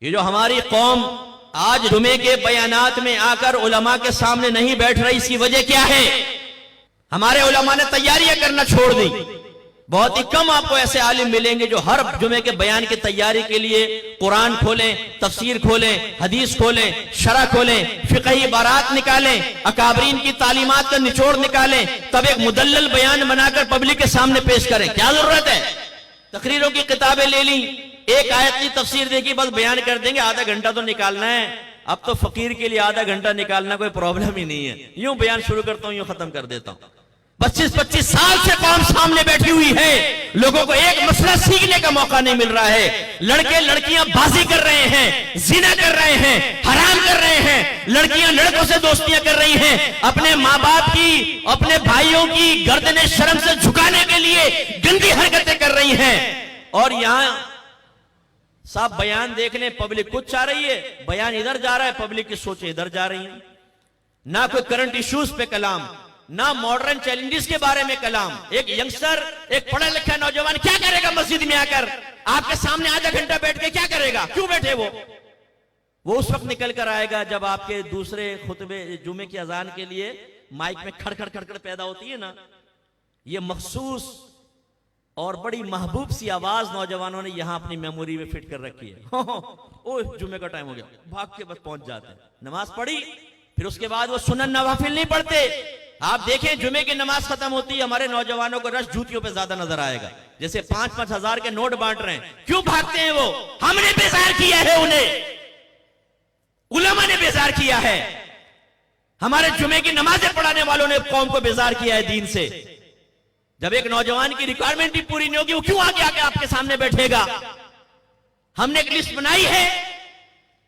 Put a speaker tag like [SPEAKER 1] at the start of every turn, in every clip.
[SPEAKER 1] ये जो हमारी कौम आज जुमे के बयानात में आकर उलमा के सामने नहीं बैठ रही, इसकी वजह क्या है? हमारे उलमा ने तैयारियां करना छोड़ दी। बहुत ही कम आपको ऐसे आलिम मिलेंगे जो हर जुमे के बयान की तैयारी के लिए कुरान खोलें, तफसीर खोलें, हदीस खोलें, शरह खोलें, फिक़ही बारात निकालें, अकाबरीन की तालीमात का निचोड़ निकालें, तब एक मुदल्लल बयान बनाकर पब्लिक के सामने पेश करें। क्या जरूरत है? तकरीरों की किताबें ले ली, एक आयत की तफसीर देखी, बस बयान कर देंगे, आधा घंटा तो निकालना है। अब तो फकीर के लिए आधा घंटा निकालना कोई प्रॉब्लम ही नहीं है। यूं बयान शुरू करता हूं, यूं खत्म कर देता हूं। 25-25 साल से कौम सामने बैठी हुई है, लोगों को एक मसला सीखने का मौका नहीं मिल रहा है। लड़के लड़कियां बाजी कर रहे हैं, जिना कर रहे हैं, हराम कर रहे हैं, लड़कियां लड़कों से दोस्तियां कर रही हैं, अपने माँ बाप की, अपने भाइयों की गर्दने शर्म से झुकाने के लिए गंदी हरकतें कर रही हैं। और यहां साहब बयान देखने पब्लिक कुछ चाह रही है, बयान इधर जा रहा है, पब्लिक की सोचें इधर जा रही हैं। ना कोई करंट इश्यूज पे कलाम, ना मॉडर्न चैलेंजेस के बारे में कलाम। एक यंगस्टर, एक पढ़ा लिखा नौजवान क्या करेगा मस्जिद में आकर? आपके सामने आधा घंटा बैठ के क्या करेगा? क्यों बैठे वो उस वक्त निकल कर आएगा जब आपके दूसरे खुतबे जुमे की अजान के लिए माइक में खड़खड़ खड़खड़ पैदा होती है ना। ये मखसूस और बड़ी महबूब सी आवाज नौजवानों ने यहां अपनी मेमोरी में फिट कर रखी है। ओ जुमे का टाइम हो गया, भाग के बस पहुंच जाते हैं। नमाज पढ़ी, फिर उसके बाद वो सुनन नवाफिल नहीं पढ़ते। आप देखें जुमे की नमाज खत्म होती है, हमारे नौजवानों को रश जूतियों पे ज्यादा नजर आएगा, जैसे 5-5 हजार के नोट बांट रहे हैं। क्यों भागते हैं वो? हमने बेजार किया है उन्हें, उलमा ने बेजार किया है। हमारे जुमे की नमाजें पढ़ाने वालों ने कौम को बेजार किया है दीन से। जब एक नौजवान की रिक्वायरमेंट भी पूरी नहीं होगी, वो क्यों आगे आके आपके सामने बैठेगा? हमने एक लिस्ट बनाई है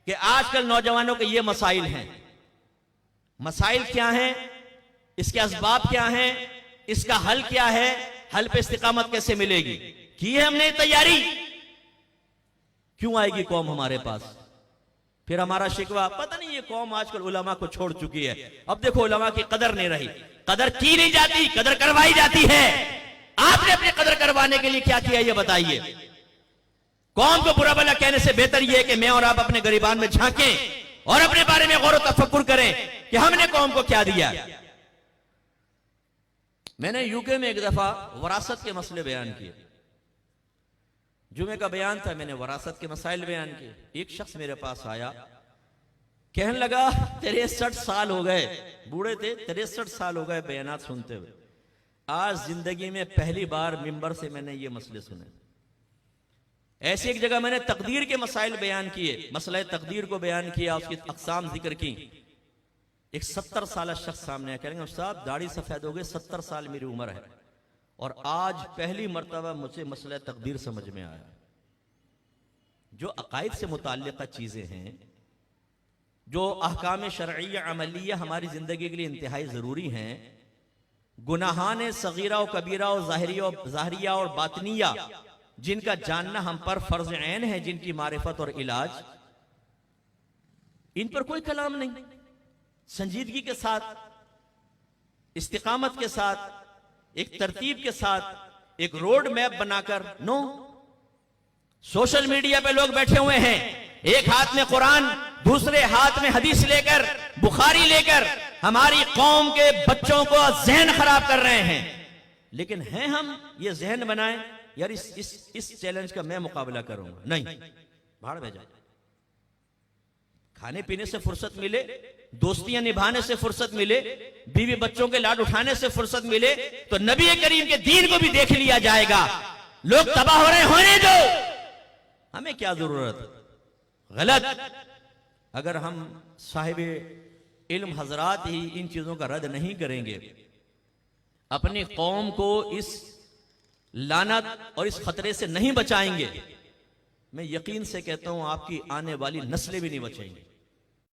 [SPEAKER 1] कि आजकल नौजवानों के ये मसाइल हैं। मसाइल क्या हैं, इसके असबाब क्या हैं, इसका हल क्या है, हल पे इस्तिकामत कैसे मिलेगी, की है हमने तैयारी। क्यों आएगी कौम हमारे पास? फिर हमारा शिकवा, पता नहीं ये कौम आजकल उलमा को छोड़ चुकी है। अब देखो उलमा की कदर नहीं रही, कदर की नहीं जाती, कदर करवाई जाती है। आपने अपनी कदर करवाने के लिए क्या किया ये बताइए। कौम को बुरा भला कहने से बेहतर यह है कि मैं और आप अपने गरीबान में झांकें और अपने बारे में गौर तफक्कुर करें कि हमने कौम को क्या दिया। मैंने यूके में एक दफा वरासत के मसले बयान किए। जुमे का बयान था, मैंने वरासत के मसाइल बयान किए। एक शख्स मेरे पास आया, कहने लगा 63 साल हो गए, बूढ़े थे, 63 साल हो गए बयानात सुनते हुए, आज जिंदगी में पहली बार मिंबर से मैंने ये मसले सुने। ऐसी एक जगह मैंने तकदीर के मसाइल बयान किए, मसला तकदीर को बयान किया, उसकी अक़साम जिक्र की। एक 70 साल शख्स सामने आया, कहेंगे साहब दाढ़ी सफेद हो गई, 70 साल मेरी उम्र है और आज पहली मर्तबा मुझे मसला तकदीर समझ में आया। जो अकायद से मुताल्लिक़ चीजें हैं, जो अहकाम शरइया अमलिया हमारी जिंदगी के लिए इंतहाई जरूरी हैं, गुनाहान सगीरा और कबीरा और ज़ाहिरिया और बातनिया, जिनका जानना हम पर फर्ज ऐन है, जिनकी मारिफत और इलाज, इन पर कोई कलाम नहीं। संजीदगी के साथ, इस्तिकामत के साथ, एक तरतीब के साथ एक रोड मैप बनाकर, नो। सोशल मीडिया पे लोग बैठे हुए हैं, एक हाथ में कुरान, दूसरे हाथ में हदीस लेकर, बुखारी लेकर हमारी कौम के बच्चों को जहन खराब कर रहे हैं। लेकिन हैं हम ये जहन बनाएं यार इस चैलेंज का मैं मुकाबला करूंगा, नहीं, भाड़ में जाए। खाने पीने से फुर्सत मिले, दोस्तियां निभाने से फुर्सत मिले, बीवी बच्चों के लाड उठाने से फुर्सत मिले, तो नबी करीम के दीन को भी देख लिया जाएगा। लोग तबाह हो रहे होने दो, हमें क्या जरूरत? गलत। अगर हम साहिबे इल्म हजरात ही इन चीजों का रद्द नहीं करेंगे, अपनी कौम को इस लानत और इस खतरे से नहीं बचाएंगे, मैं यकीन से कहता हूं आपकी आने वाली नस्लें भी नहीं बचेंगी।